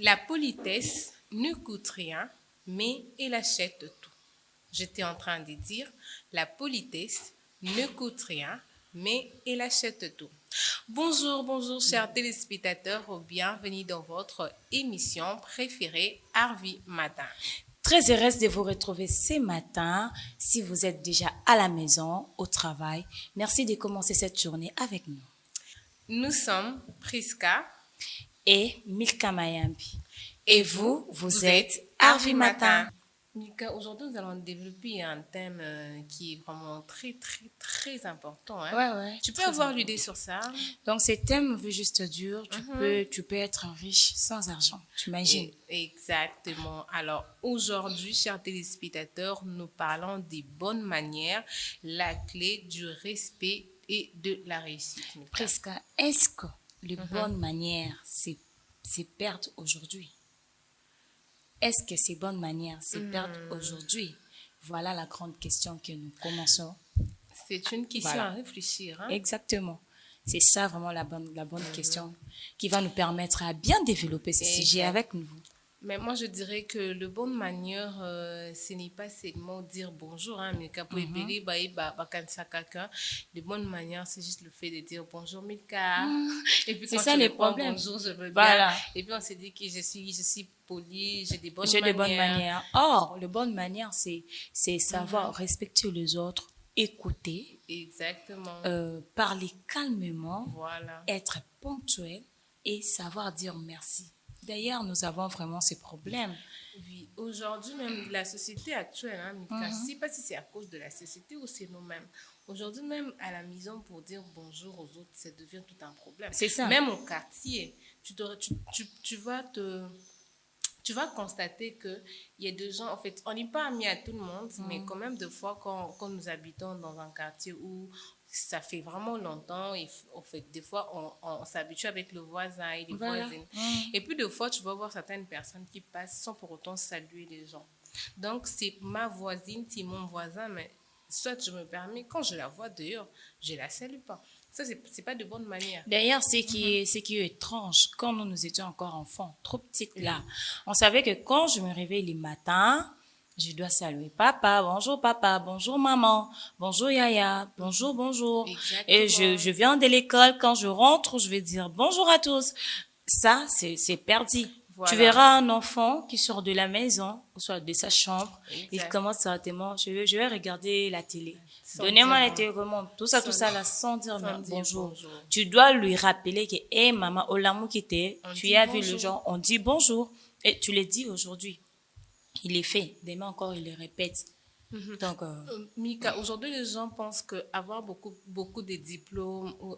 La politesse ne coûte rien, mais elle achète tout. J'étais en train de dire, la politesse ne coûte rien, mais elle achète tout. Bonjour, bonjour, chers téléspectateurs, bienvenue dans votre émission préférée, Harvey Matin. Très heureuse de vous retrouver ce matin. Si vous êtes déjà à la maison, au travail, merci de commencer cette journée avec nous. Nous sommes Priska Et Milka Mayambi. et Vous êtes Harvey Matin. Mika, aujourd'hui, nous allons développer un thème qui est vraiment très, très, très important. Hein? Ouais, Tu peux très avoir important. l'idée sur ça? Donc, ce thème veut juste dire, tu peux être riche sans argent. Tu imagines? Exactement. Alors, aujourd'hui, chers téléspectateurs, nous parlons des bonnes manières, la clé du respect et de la réussite. Mika. Presque, est-ce que les bonnes manières, c'est perdre aujourd'hui? Est-ce que ces bonnes manières, c'est perdre aujourd'hui? Voilà la grande question que nous commençons. C'est une question Voilà. à réfléchir. Hein? Exactement. C'est ça vraiment la bonne question qui va nous permettre à bien développer ce sujet Exact. avec nous. Mais moi, je dirais que le bonne manière, ce n'est pas seulement dire bonjour, hein, Milka, pour épeler, quand ça quelqu'un. De bonne manière, c'est juste le fait de dire bonjour, Milka. Et puis C'est quand ça tu le réponds problème. bonjour, je veux Voilà. bien. Et puis on s'est dit que je suis polie, j'ai des bonnes J'ai de manières. bonnes manières. Or, le bonne manière, c'est savoir respecter les autres, écouter, Exactement. parler calmement, Voilà. être ponctuel et savoir dire merci. D'ailleurs, nous avons vraiment ces problèmes. Oui, aujourd'hui même, la société actuelle, hein, Mika, je ne sais pas si c'est à cause de la société ou c'est nous-mêmes. Aujourd'hui même, à la maison, pour dire bonjour aux autres, ça devient tout un problème. C'est ça. Même au quartier, tu vas constater qu'il y a des gens, en fait, on n'est pas amis à tout le monde, mais quand même, des fois, quand nous habitons dans un quartier où ça fait vraiment longtemps, et en fait, des fois, on s'habitue avec le voisin et les Voilà. voisines. Et puis, des fois, tu vas voir certaines personnes qui passent sans pour autant saluer les gens. Donc, c'est ma voisine, c'est mon voisin, mais soit je me permets, quand je la vois dehors, je la salue pas. Ça, c'est pas de bonne manière. D'ailleurs, ce qui est étrange, quand nous étions encore enfants, trop petites là, on savait que quand je me réveille le matin, je dois saluer papa, bonjour maman, bonjour yaya, bonjour, bonjour. Exactement. Et je viens de l'école, quand je rentre, je vais dire bonjour à tous. Ça, c'est perdu. Voilà. Tu verras un enfant qui sort de la maison, ou soit de sa chambre, Exact. il commence certainement, je vais regarder la télé. Sans Donnez-moi dire la télécommande, tout ça là, sans dire sans dire bonjour. bonjour. Tu dois lui rappeler que, hé, maman, Olamou qui était, On tu dit as vu bonjour. le genre, on dit bonjour. Et tu le dis aujourd'hui. Il est fait. Demain encore, il le répète. Donc, Mika, aujourd'hui, les gens pensent qu'avoir beaucoup de diplômes ou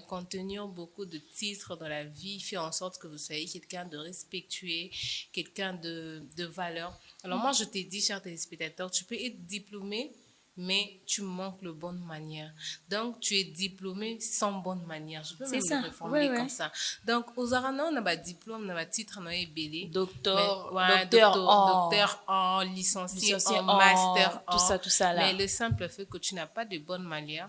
contenir beaucoup de titres dans la vie fait en sorte que vous soyez quelqu'un de respectueux, quelqu'un de valeur. Alors moi, je t'ai dit, chers téléspectateurs, tu peux être diplômé, mais tu manques de bonne manière. Donc, tu es diplômé sans bonne manière. Je peux C'est même ça. le reformuler Ouais. comme ça. Donc, aux arana, on a un diplôme, on a un titre, on a un belé. docteur Docteur en licencié licencié en master tout en. ça là. Mais le simple fait que tu n'as pas de bonne manière,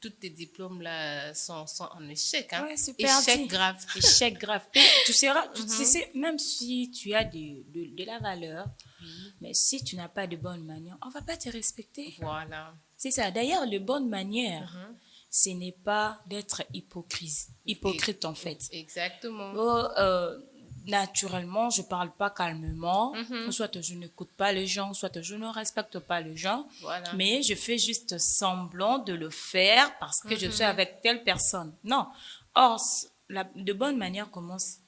tous tes diplômes là sont en échec. Hein? Ouais, c'est Échec perdu. grave. Échec grave. Et tu sais, même si tu as de la valeur, mais si tu n'as pas de bonne manière, on va pas te respecter. Voilà. C'est ça. D'ailleurs, les bonnes manières, ce n'est pas d'être hypocrite en fait. Exactement. Naturellement, je parle pas calmement, soit je n'écoute pas les gens, soit je ne respecte pas les gens, Voilà. mais je fais juste semblant de le faire parce que je suis avec telle personne. Non. Or, de bonne manière commence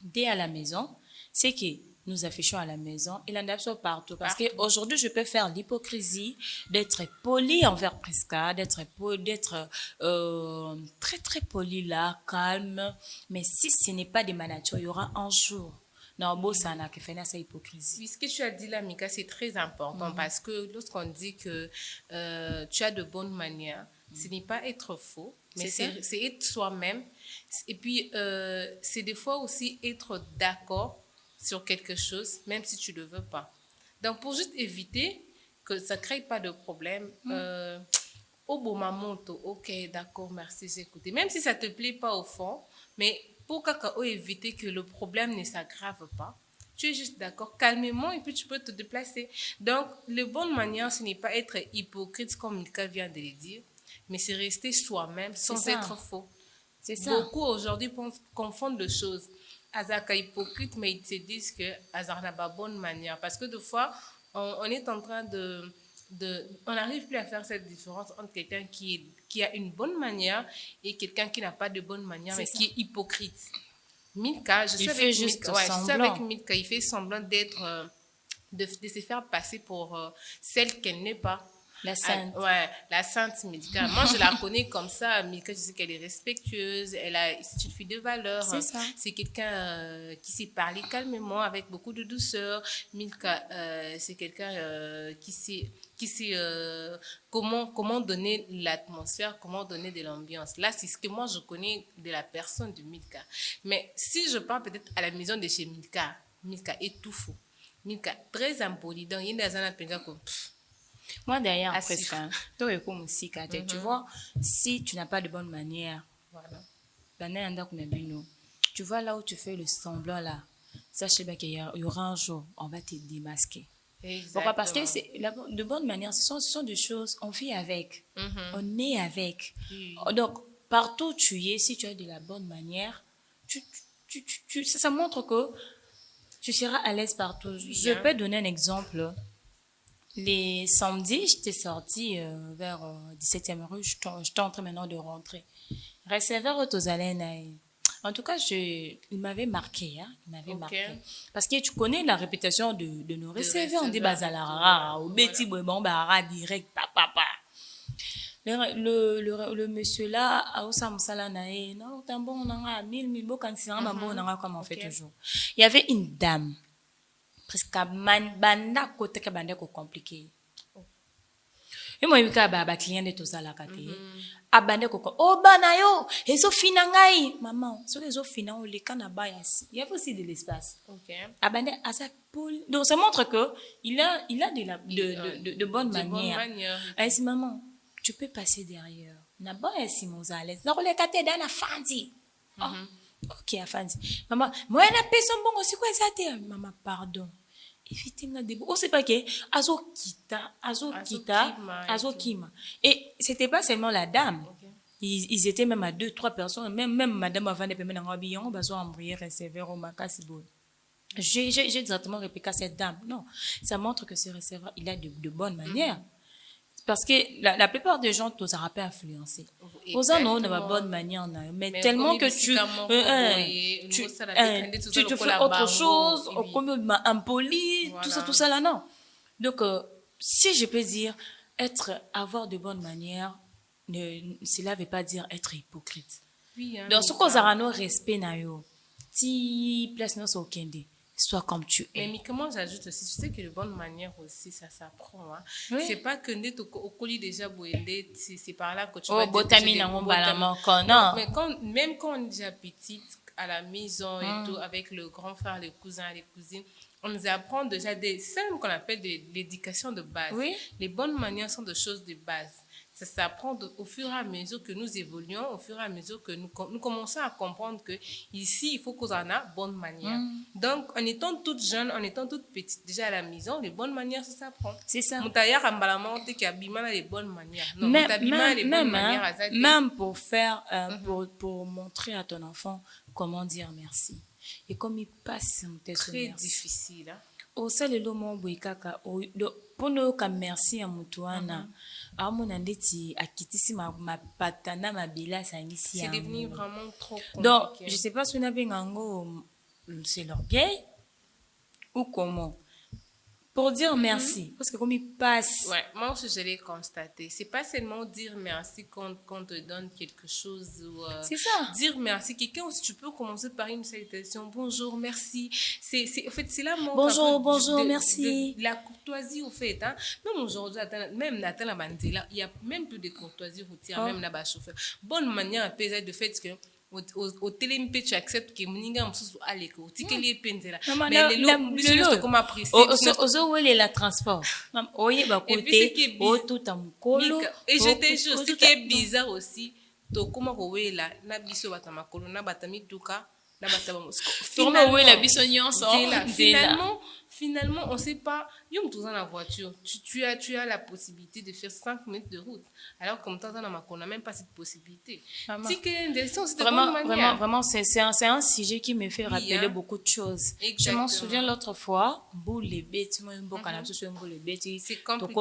dès à la maison, c'est que nous affichons à la maison et l'adaptation partout. Parce qu'aujourd'hui, je peux faire l'hypocrisie d'être poli envers Priska, d'être très, très poli là, calme. Mais si ce n'est pas de ma nature, il y aura un jour. Non, bon, ça n'a que faire cette hypocrisie. Oui, ce que tu as dit là, Mika, c'est très important parce que lorsqu'on dit que tu as de bonnes manières, ce n'est pas être faux, mais c'est être soi-même. Et puis, c'est des fois aussi être d'accord sur quelque chose, même si tu ne le veux pas. Donc, pour juste éviter que ça ne crée pas de problème, au beau moment, ok, d'accord, merci, j'ai écouté. Même si ça ne te plaît pas au fond, mais pour éviter que le problème ne s'aggrave pas. Tu es juste d'accord calmement et puis tu peux te déplacer. Donc, les bonnes manières, ce n'est pas être hypocrite comme Milka vient de le dire, mais c'est rester soi-même sans être faux. C'est ça. Beaucoup aujourd'hui confondent les choses. Azaka hypocrite, mais ils se disent que Azar n'a pas bonne manière. Parce que des fois, on est en train on n'arrive plus à faire cette différence entre quelqu'un qui a une bonne manière et quelqu'un qui n'a pas de bonne manière, mais qui est hypocrite. Milka, je suis avec Milka, il fait semblant de se faire passer pour celle qu'elle n'est pas. La sainte. La sainte Milka. Moi, je la connais comme ça. Milka, je sais qu'elle est respectueuse, c'est une fille de valeur. C'est ça. C'est quelqu'un qui sait parler calmement, avec beaucoup de douceur. Milka, c'est quelqu'un qui sait comment donner l'atmosphère, comment donner de l'ambiance. Là, c'est ce que moi, je connais de la personne de Milka. Mais si je pars peut-être à la maison de chez Milka, Milka est tout faux. Milka, très impoli. Donc, il y a des gens comme... Moi, d'ailleurs, presque, tu vois, si tu n'as pas de bonne manière, tu vois là où tu fais le semblant là, sache bien qu'il y aura un jour, on va te démasquer. Exactement. Pourquoi? Parce que de bonne manière, ce sont des choses, on vit avec, on est avec. Donc, partout où tu es, si tu as de la bonne manière, ça montre que tu seras à l'aise partout. Je peux donner un exemple. Les samedis, j'étais sortie vers 17e rue, j'étais en train maintenant de rentrer. Receveur Otozalène, en tout cas, il m'avait marqué. Marqué. Parce que tu connais la réputation de nos receveurs. On dit Bazalara, au Betty Bombara, direct, papa. Le monsieur là, à Osamsala Nae, non, tambo, on a 1000 quand c'est un bambou, on a comme on fait toujours. Il y avait une dame. Presque banda côté que banda ko compliqué et moi il ba client de tout ça là kate abande ko oh bana yo ezo fina ngai maman so ezo fina o le kana ba yasi il y a aussi de l'espace abande asa pour donc ça montre que il a de bonnes manières si maman tu peux passer derrière na ba yasi mozales na le kate dans la fandi ok afandi maman moi na peso mbongo siko ezate maman pardon. Oh, c'est pas que Azo Kima. Et c'était pas seulement la dame. Ils étaient même à 2-3 personnes. Même madame avant de payer un billon, on va embrouiller receveur au Makasibo. J'ai directement répliqué à cette dame. Non, ça montre que ce receveur, il a de bonnes manières. Parce que la plupart des gens t'osent pas influencer. Aux gens on a de bonne manière, mais tellement que tu fais autre chose, comme impoli, tout ça là, non. Donc, si je peux dire, avoir de bonnes manières, cela ne veut pas dire être hypocrite. Donc, ce qu'on a nos respect, si place nous au Kende. Sois comme tu es. Mais comment j'ajoute aussi, tu sais que de bonne manière aussi, ça s'apprend. Hein? Oui. C'est pas que au colis déjà boélé, c'est par là que tu vas même quand on est déjà petite, à la maison et tout, avec le grand frère, les cousins, les cousines, on nous apprend déjà c'est ça même qu'on appelle l'éducation de base. Oui. Les bonnes manières sont des choses de base. Ça s'apprend au fur et à mesure que nous évoluons, au fur et à mesure que nous commençons à comprendre que ici, il faut qu'on en a bonne manière. Donc, en étant toute jeune, en étant toute petite, déjà à la maison, les bonnes manières, ça s'apprend. C'est ça. Moutaya Rambalamante qui a les bonnes manières. Non, même pour faire, pour montrer à ton enfant comment dire merci. Et comme il passe, très difficile. Hein? Au sein de l'homme, pour nous, comme merci à Moutouana, à mon andeti, à Kitisi, ma patana, ma bila, ça initie. C'est devenu vraiment trop compliqué. Donc, je ne sais pas si on a bien c'est l'orgueil ou comment. Pour dire merci, parce que comme il passe. Ouais, moi aussi je l'ai constaté. C'est pas seulement dire merci quand te donne quelque chose ou c'est ça. Dire merci. Quelqu'un aussi, tu peux commencer par une salutation. Bonjour, merci. En fait, c'est là mon bonjour, merci. La courtoisie au fait. Hein. Même aujourd'hui, même Nathan la Mandela, il y a même plus de courtoisie routière, même là-bas chauffeur. Bonne manière à peser de fait que au télémp tu acceptes que moninga msusu aleko tikeli penzela mais le comme apprécier ozo wele la transport oye ba côté o tout amkolo et je te jure ce qui est bizarre aussi to comment ko wela na biso bata makolo na bata mituka na batabamo Tourne où est la bisognon sort. Finalement, on ne sait pas. Yo, tu es dans la voiture. Tu as la possibilité de faire 5 minutes de route. Alors, comme toi, on n'a même pas cette possibilité. Vraiment, c'est un sujet qui me fait rappeler beaucoup de choses. Exactement. Je m'en souviens l'autre fois, c'est compliqué.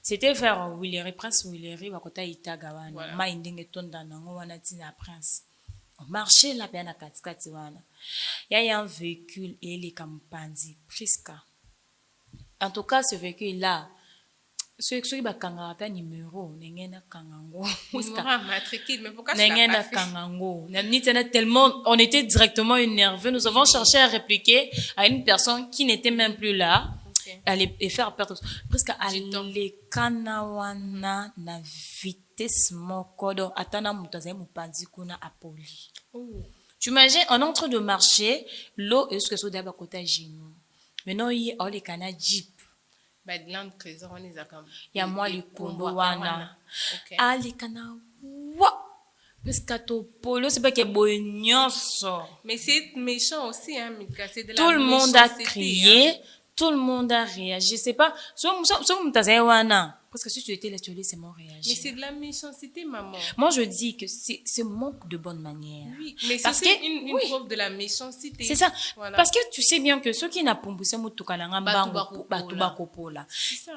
C'était vers Willery, Prince Willery, Wakota Itagawana, Minding et Tondanango, Wanatina Prince. On marchait là-bas à Katskatiwana. Il y a un véhicule et les campanzi, presque. En tout cas, ce véhicule-là, ceux qui ont un numéro, n'engena kangango. Mais pourquoi n'engena kangango. Tellement, on était directement énervés. Nous avons cherché à répliquer à une personne qui n'était même plus là. Et faire perdre presque à l'écanawana na vitesse mokodo atana mutaze mupanzi kuna apoli. Tu imagines, on est en train de marcher, l'eau est-ce que c'est d'abord côté genou. Maintenant il y a les cana jeep. Bah land trésor on les a comme. Il y a moi les kondowana. Ah les cana wa. Parce que to polo c'est pas que bonyoso. Mais c'est méchant aussi hein, Mika, c'est de la tout le monde a crié. Hein. Tout le monde a réagi. C'est pas. Parce que si tu étais là, tu allais seulement réagir. Mais c'est de la méchanceté, maman. Moi, je dis que c'est manque de bonne manière. Oui, mais c'est une preuve de la méchanceté. C'est ça. Voilà. Parce que tu sais bien que ceux qui n'ont pas poussé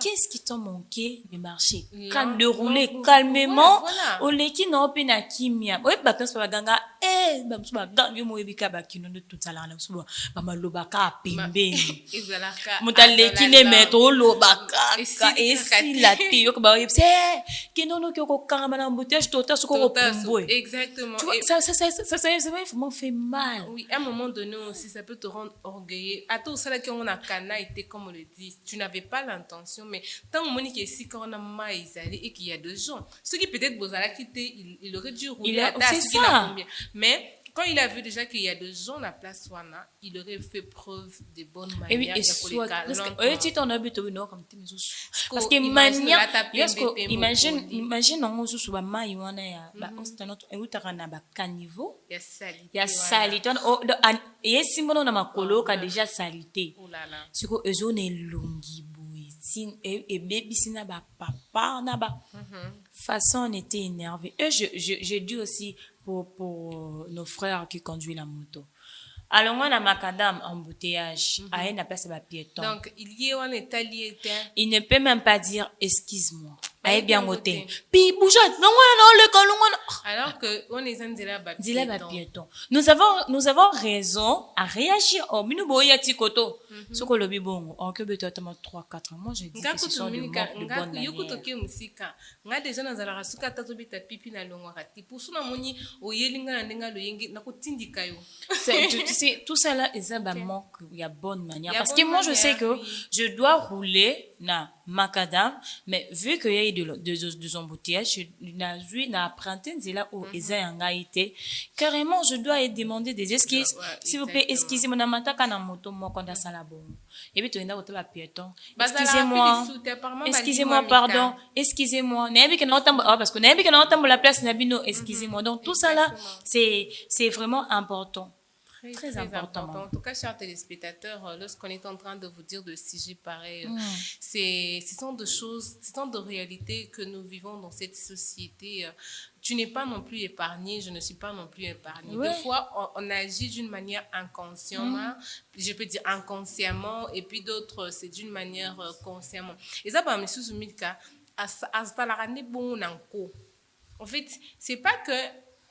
qu'est-ce qui t'a manqué de marcher? Quand de rouler calmement, au lait qui n'a pas na kimia. Oui, bah, quand c'est pas ganga, bah, c'est pas ganga, yo moebika ba kino de tout ça là, bah, malobaka pembe. Moutale qui ne met au lobaka. Et si la exactement. Tu vois, ça vraiment fait mal. Oui, à un moment donné aussi, ça peut te rendre orgueilleux. À tout ça, qu'on a cana été comme on le dit, tu n'avais pas l'intention, mais tant que Monique est ici, quand on a maïsalé et qu'il y a des gens, ceux qui peut-être Bozala quitté, il aurait dû rouler à ta ça. Mais quand il a vu déjà qu'il y a des gens à la place Wana, il aurait fait preuve de bonne manière. Et soit, parce que manière, imagine on se soit maï wana ya, c'est notre eutara ba caniveau. Il y a salité. Et si mon na makolo a déjà salité. Ce que eux on est longi boui. Et baby sina ba papa na ba. Façon on était énervé. Et je dis aussi pour nos frères qui conduisent la moto. Alors, on a macadam embouteillage. À n'a pas sa piéton. Donc, il y a un état lié. Il ne peut même pas dire excuse-moi. Aïe bien ôté. Puis bougeotte. Non, le colon. Alors que on est en piéton. Nous avons raison à réagir. Oh, minu boya tikoto. Ce que le bibongo. En que beto tellement 3-4 mois, j'ai dit que ce sont de bonnes manières. Yokotoke musika. Nga déjà na zala rasuka tato bita pipi na longwakati. Pour suna moni oyelinga na ndenga loyengi na kotindika yo. Tout ça là, il manque, il y a bonne manière. Parce que moi, je sais que je dois rouler na macadam, mais vu qu'il y a eu des embouteillages, je n'ai appris là où ils ont été. Carrément, je dois demander des excuses. S'il vous plaît, excusez-moi, na mataka na moto mo konda salabo. Et puis tu es dans le piéton. Excusez-moi, pardon. Excusez-moi. Parce que n'aime pas que la place n'abino. Excusez-moi. Donc tout ça là, c'est vraiment important. Très important. En tout cas, chers téléspectateurs, lorsqu'on est en train de vous dire de sujets pareils, ce sont de choses, ce sont de réalités que nous vivons dans cette société. Tu n'es pas non plus épargné, je ne suis pas non plus épargnée. Ouais. Des fois, on agit d'une manière inconsciemment, je peux dire inconsciemment, et puis d'autres, c'est d'une manière consciemment. Et ça, bah, M. Soumilka, en fait, c'est pas que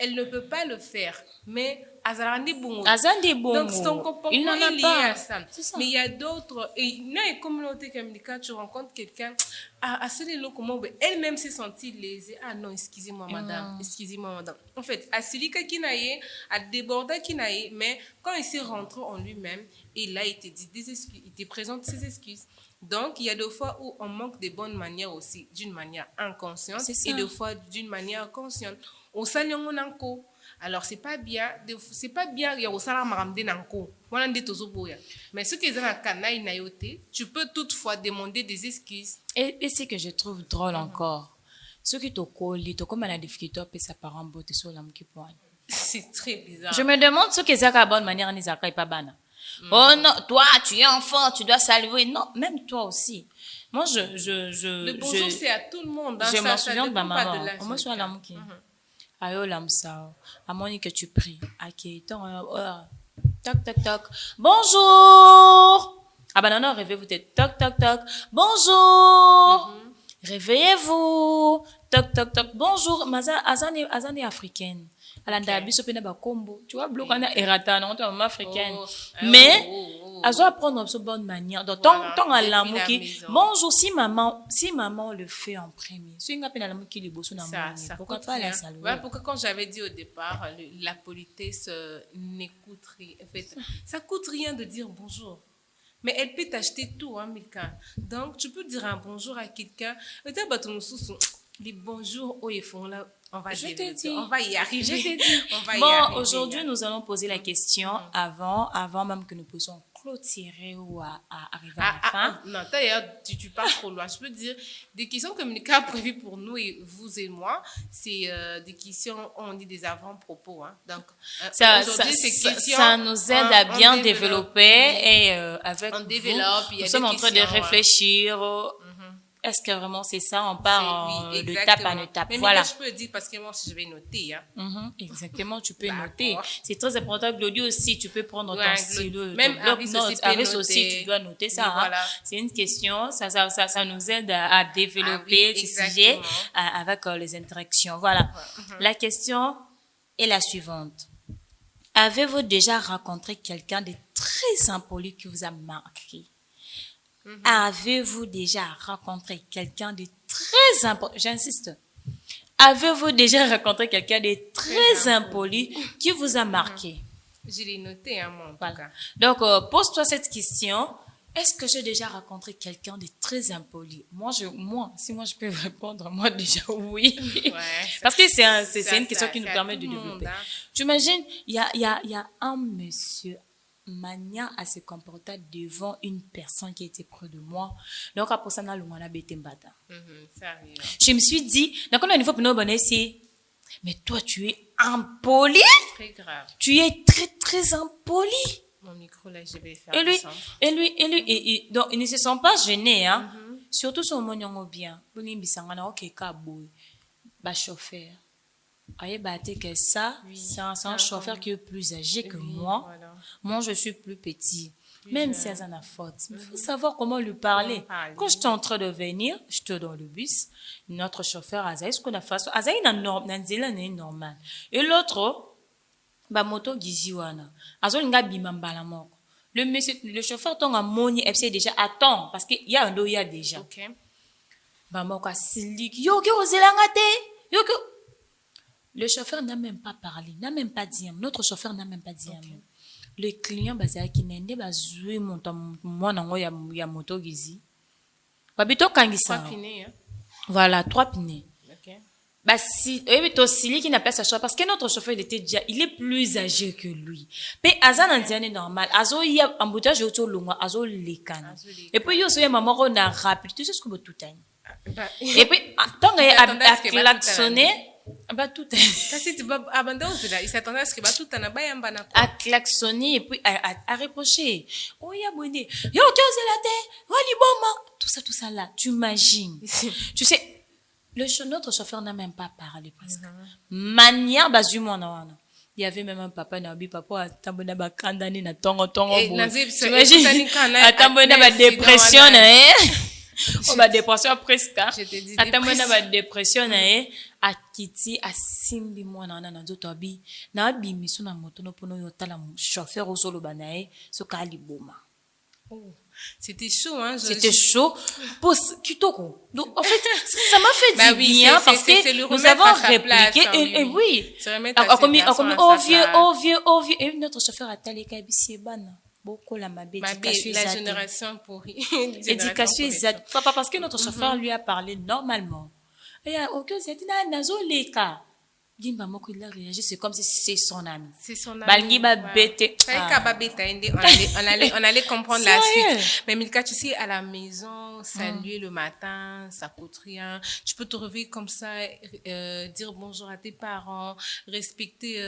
elle ne peut pas le faire, mais donc son comportement est lié à ça. Mais il y a d'autres, et dans les communautés comme tu rencontres quelqu'un, elle-même s'est sentie lésée. Ah non, excusez-moi madame, excusez-moi madame. En fait, à celui qui n'a à déborder qui n'a mais quand il s'est rentré en lui-même, il a été dit des excuses, il te présente ses excuses. Donc, il y a des fois où on manque de bonnes manières aussi, d'une manière inconsciente, et des fois d'une manière consciente. Au salon nanko. Alors c'est pas bien il y a au salon maramde nanko. Mais ce qui est dans la canaille naïoté, tu peux toutefois demander des excuses. Et ce que je trouve drôle encore, Ce qui te colle, tu comme la difficulté, puis ça part en beauté sur l'âme qui pointe. C'est très bizarre. Je me demande ce que c'est la bonne manière, ni ça pas bana. Oh non, toi, tu es enfant, tu dois saluer. Non, même toi aussi. Moi, le bonjour, c'est à tout le monde. Hein. Je m'en souviens de ma maman. Moi, je suis à l'âme qui. Ayo, l'âme ça. À mon que tu pries. Ok, toc, toc, toc. Bonjour. Ah ben non, réveillez-vous, toc, toc, toc. Bonjour. Réveillez-vous. Toc, toc, toc. Bonjour. Azani africaine. Alanda biso pena ba combo. Tu vois, blokana erata, non, tu es maman africaine. Mais, elle doit apprendre de bonne manière. Donc, tant à l'amour qui, bonjour, si maman le fait en premier, si on appelle l'amour qui le bosse dans mon pourquoi pas la saluer? Ouais, pourquoi quand j'avais dit au départ, la politesse n'écoute rien. En fait, ça coûte rien de dire bonjour. Mais elle peut t'acheter tout, hein, Milka. Donc, tu peux dire un bonjour à quelqu'un. Les bonjours, oh, ils font là. On va y arriver. Bon, aujourd'hui, nous allons poser la question avant même que nous puissions clôturer ou à arriver à la fin. Non, d'ailleurs, tu pars trop loin. Je peux dire, des questions communicables prévues pour nous et vous et moi, c'est des questions, on dit des avant-propos. Hein. Donc, aujourd'hui, ces questions, ça nous aide à bien développer et avec on développe, nous sommes en train de réfléchir. Est-ce que vraiment c'est ça? On part de tape en étape. Mais voilà. Je peux dire parce que moi, je vais noter. Hein. Exactement, tu peux noter. C'est très important. Claudie aussi, tu peux prendre ton stylo. Même Aris aussi, tu dois noter ça. Voilà. Hein. C'est une question. Ça nous aide à développer ce sujet avec les interactions. Voilà. La question est la suivante. Avez-vous déjà rencontré quelqu'un de très impoli qui vous a marqué? Avez-vous déjà rencontré quelqu'un de très impoli? J'insiste. Avez-vous déjà rencontré quelqu'un de très impoli qui vous a marqué? Je l'ai noté, hein, moi, en tout cas. Donc, pose-toi cette question. Est-ce que j'ai déjà rencontré quelqu'un de très impoli? Si moi je peux répondre, moi déjà oui. Ouais, parce que c'est une question qui nous permet de développer. Hein. Tu imagines, il y a un monsieur manière à se comporter devant une personne qui était près de moi. Donc, après ça, je me suis dit, donc, on a une fois pour nous, mais toi, tu es impoli. Très grave. Tu es très, très impoli. Mon micro, là, je vais faire donc, ils ne se sont pas gênés, hein. Surtout sur mon nom bien. Chauffeur. Que ça, c'est un chauffeur qui est plus âgé que moi. Voilà. Moi, je suis plus petit. Même si elle en a faute, il faut savoir comment lui parler. Quand j'étais en train de venir, j'étais dans le bus, notre chauffeur, Azaï, ce qu'on a fait, Azaï, c'est normal. Et l'autre, moto giziwana. Azaï, nga bimambala moko. Le chauffeur, ton a moni, il déjà attend, parce qu'il y a un dos, il y a déjà. Ok. Moko silik, yo, yo, le chauffeur n'a même pas parlé, n'a même pas dit. Notre chauffeur n'a même pas dit. Okay. Le client qui n'a pas joué mon moto gizi. Babito kangisa. 3 pneus. Hein? Voilà, 3 pneus. Okay. Si qui n'a pas sa chauffeur parce que notre chauffeur il est plus âgé que lui. Mais azan andiane normal. Azo il y a embouteillage autour longue, azo lekana. Et puis yo so maman on a rapide, tu sais ce que tout temps. Et puis tant a klaxonné tout il s'attendait à ce que tout a klaxonné et puis a reproché. Oh ya bonné. Yo tu es la terre. Tout ça là. Tu imagines. Tu sais notre chauffeur n'a même pas parlé presque. Manière bazumo na. Il y avait même un papa papa atambona ba kandani na tongo. Tu imagines. Atambona ba dépression on va dépression presque. Atambona ba dépression a kiti a simbi mwana na nzoto abi na abi miso na moto no pono yotala chauffeur au solo banae so kali boma. C'était chaud, hein. C'était chaud. Kitoko. Donc, en fait, ça m'a fait du bien parce que nous avons répliqué. Et oui. Oh vieux. Et notre chauffeur a talé kabisi bana. Beaucoup la génération pourrie. Éducation exacte. Papa, parce que notre chauffeur lui a parlé normalement. Et ok, c'est nazo leka. Gimba moko il a réagi, c'est comme si c'est son ami. C'est son ami. Balgi ba bête. On allait comprendre la Sérieux? suite. Mais Milka, tu sais, à la maison, saluer le matin, ça coûte rien. Tu peux te réveiller comme ça, dire bonjour à tes parents, respecter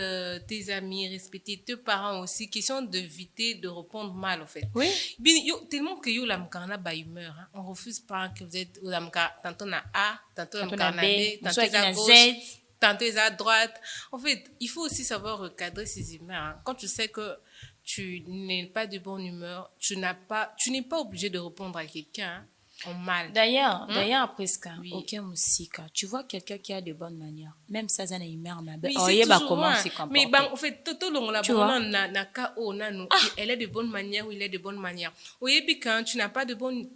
tes amis, respecter tes parents aussi. Question d'éviter de répondre mal, en fait. Oui. Bien, tellement que yo, la mkarna ba humeur. Hein. On refuse pas que vous êtes, la mkarna, tantôt na A, tantôt la mkarna B, tantôt à gauche. Tantôt à droite. En fait, il faut aussi savoir recadrer ses humeurs. Hein. Quand tu sais que tu n'es pas de bonne humeur, tu n'es pas obligé de répondre à quelqu'un hein, en mal. D'ailleurs, après ce cas, Oui. aucun musique, tu vois quelqu'un qui a de bonnes manières, même ça, ça n'a humeur, Oui, oh, c'est il va toujours comment hein. se comporter. Mais ben, en fait, tout le monde Tu vois? elle est de bonne manière ou il est de bonne manière. Oui, et puis quand tu n'es pas de bonne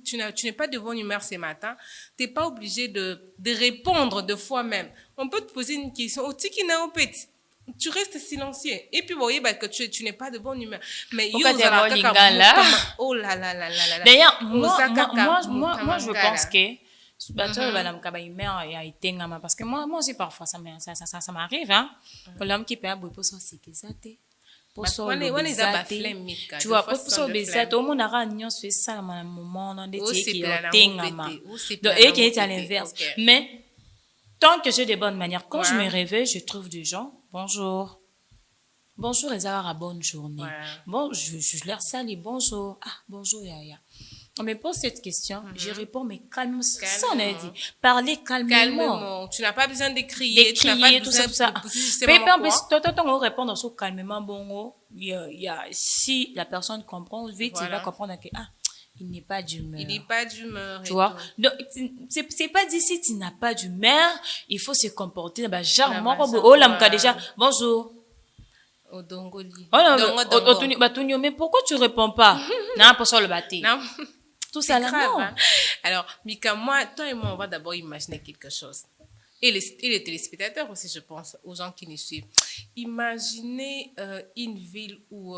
humeur ce matin, tu n'es pas obligé de répondre de fois même. On peut te poser une question. Au tiki na au petit. Tu restes silencieux. Et puis, vous voyez bah, que tu n'es pas de bonne humeur. Mais oh là là là là. D'ailleurs, moi, je pense que parce que moi aussi, parfois, ça m'arrive. Hein? L'homme qui peut avoir besoin de ça. Tu vois, pour ça, au monde a réunion sur ça, un moment, on a des qui est à l'inverse. Mais, tant que j'ai des bonnes manières, quand je me réveille, je trouve des gens, bonjour. Bonjour, et à bonne journée. Bon, je leur salue, bonjour. Ah, bonjour, Yaya. On me pose cette question, je réponds, mais calmement, ça on a dit. Parlez calmement. Tu n'as pas besoin de crier, tu n'as pas besoin tout ça. On répond sur calmement, bon, si la personne comprend, vite, il va comprendre que, il n'est pas d'humeur. Il n'est pas d'humeur. Tu vois? Donc, c'est pas dit si tu n'as pas d'humeur, il faut se comporter. Genre, moi, déjà, bonjour. Mais pourquoi tu réponds pas? Non, pour ça le bâti. Non. Tout ça là, non. Hein? Alors, Mika, toi et moi, on va d'abord imaginer quelque chose. Et les téléspectateurs aussi, je pense, aux gens qui nous suivent. Imaginez une ville où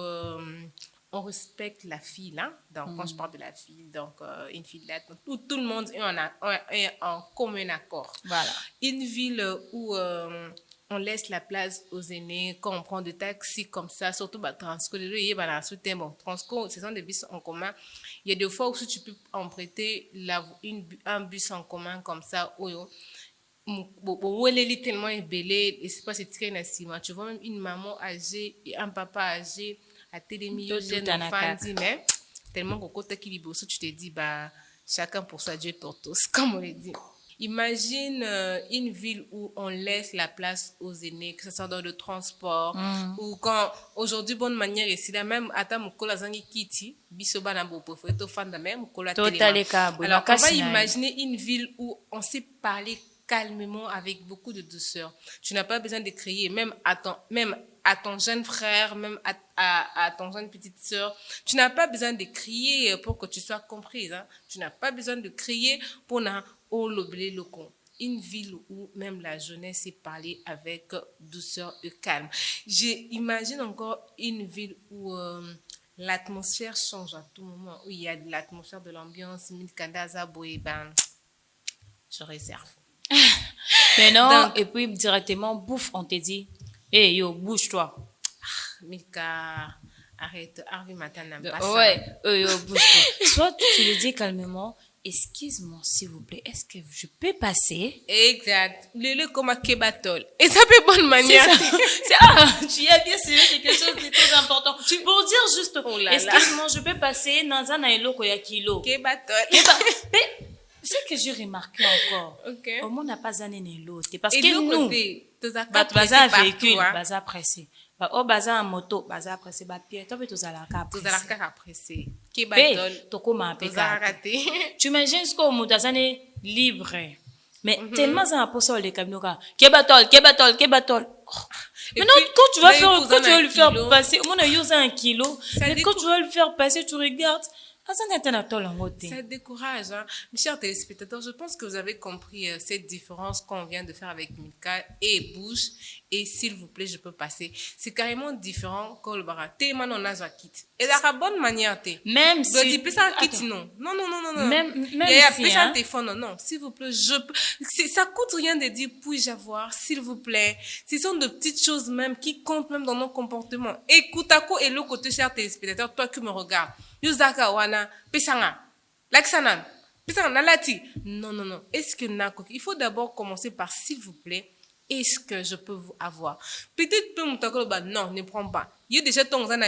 on respecte la fille, hein? Donc, quand je parle de la fille, donc une fille là, où tout le monde est en commun accord. Voilà. Une ville où on laisse la place aux aînés, quand on prend des taxis comme ça, surtout Transco, Transco, ce sont des bus en commun. Il y a des fois où tu peux emprunter un bus en commun comme ça, où elle est tellement ébellée, et c'est pas cette tu vois même une maman âgée et un papa âgé à télémie, jeune enfant, dit, mais tellement qu'au côté qui libère, tu te dis, bah, chacun pour soi, Dieu pour tous, comme on le dit. Imagine une ville où on laisse la place aux aînés, que ce soit dans le transport, ou quand, aujourd'hui, bonne manière, ici, là, même, à ta moukola zangi kiti, bisoba na bo pofo, eto fanda même, moukola téléma. Alors, on va imaginer une ville où on sait parler calmement, avec beaucoup de douceur. Tu n'as pas besoin de crier, même à ton jeune frère, même à ton jeune petite sœur. Tu n'as pas besoin de crier pour que tu sois comprise. Hein. Tu n'as pas besoin de crier pour une ville où même la jeunesse sait parler avec douceur et calme. J'imagine encore une ville où l'atmosphère change à tout moment, où il y a de l'atmosphère de l'ambiance, je réserve. Mais non, donc, et puis directement, bouffe, on te dit, hey yo, bouge-toi. Milka, arrête, Harvey matin n'a pas ça. Yo, bouge-toi. Soit tu le dis calmement, excuse-moi, s'il vous plaît, est-ce que je peux passer? Exact. Le comme un kebatol. Et ça peut bonne manière. Tu as bien suivi quelque chose de très important. Pour dire juste, excuse-moi, je peux passer dans un aélo koya kilo. Kebatol. Ce que j'ai remarqué encore, au monde n'a pas un l'autre. Parce que nous, baza véhicule, baza pressé. Baza moto, baza pressé, pied, toi, tu as la pressé. Tu imagines ce qu'on est libre. Mais tellement ça a posé les camions. Kebatol. Maintenant, quand tu vas lui faire passer, on a usé 1 kilo. Mais quand tu vas le faire passer, tu regardes. Ça décourage, hein. Mes chers téléspectateurs, je pense que vous avez compris cette différence qu'on vient de faire avec Milka et Bouge. Et s'il vous plaît, je peux passer. C'est carrément différent que le bara. T'es maintenant on a quitte. Et la bonne manière t'es. Même si. Tu peux ça quitte non. Non. Même si. Hein? Téléphone non. S'il vous plaît, ça coûte rien de dire puis-je avoir, s'il vous plaît. Ce sont de petites choses même qui comptent même dans nos comportements. Écoute à quoi et le côté cher téléspectateur, toi qui me regardes. Yuzaka wana pesanga. Laksanan. Pesanga nalati. Non. Est-ce que il faut d'abord commencer par s'il vous plaît. Est-ce que je peux vous avoir? Peut-être que non, ne prends pas. Il y a déjà ton façon